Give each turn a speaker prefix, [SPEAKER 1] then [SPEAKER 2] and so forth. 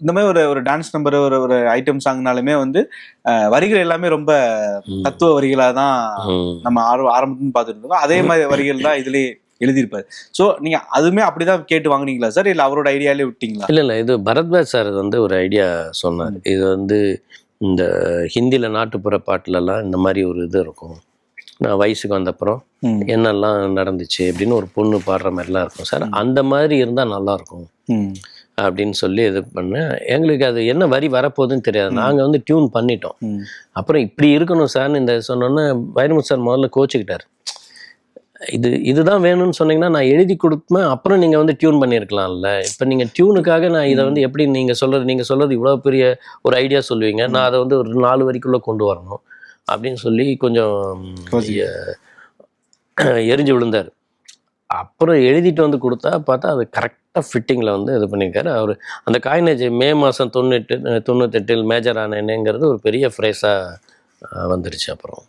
[SPEAKER 1] இந்த மாதிரி ஒரு ஒரு டான்ஸ் நம்பர் ஒரு ஒரு ஐட்டம் சாங்னாலுமே வந்து வரிகள் எல்லாமே ரொம்ப தத்துவ வரிகளா தான் நம்ம ஆரம்பத்துல பார்த்துட்டு இருக்கோம். அதே மாதிரி வரிகள் தான் இதுலயே எழுதியிருப்பாரு. ஸோ நீங்க அதுவுமே அப்படிதான் கேட்டு வாங்குனீங்களா சார், இல்ல அவரோட ஐடியாலே விட்டீங்களா?
[SPEAKER 2] இல்லை இது பரத்வாஜ் சார் வந்து ஒரு ஐடியா சொன்னார். இது வந்து இந்த ஹிந்தியில் நாட்டுப்புற பாட்டுலலாம் இந்த மாதிரி ஒரு இது இருக்கும். நான் வயசுக்கு வந்தப்புறம் என்னெல்லாம் நடந்துச்சு அப்படின்னு ஒரு பொண்ணு பாடுற மாதிரிலாம் இருக்கும் சார், அந்த மாதிரி இருந்தால் நல்லாயிருக்கும் அப்படின்னு சொல்லி இது பண்ணேன். எங்களுக்கு அது என்ன வரி வரப்போகுதுன்னு தெரியாது. நாங்கள் வந்து டியூன் பண்ணிட்டோம். அப்புறம் இப்படி இருக்கணும் சார்னு இந்த சொன்னோன்னே வைரமுத்து சார் முதல்ல கோச்சிக்கிட்டார். இதுதான் வேணும்னு சொன்னீங்கன்னா நான் எழுதி கொடுப்பேன், அப்புறம் நீங்கள் வந்து டியூன் பண்ணியிருக்கலாம்ல. இப்போ நீங்கள் டியூனுக்காக நான் இதை வந்து எப்படி நீங்கள் சொல்கிறது இவ்வளோ பெரிய ஒரு ஐடியா சொல்லுவீங்க, நான் அதை வந்து ஒரு 4 வரிக்குள்ளே கொண்டு வரணும் அப்படின்னு சொல்லி கொஞ்சம் எரிஞ்சு விழுந்தார். அப்புறம் எழுதிட்டு வந்து கொடுத்தா பார்த்தா அது கரெக்டாக ஃபிட்டிங்கில் வந்து இது பண்ணியிருக்காரு அவர். அந்த காயினேஜ் மே மாதம் 98 மேஜர் ஆனேங்கிறது ஒரு பெரிய ஃப்ரேஸாக வந்துருச்சு. அப்புறம்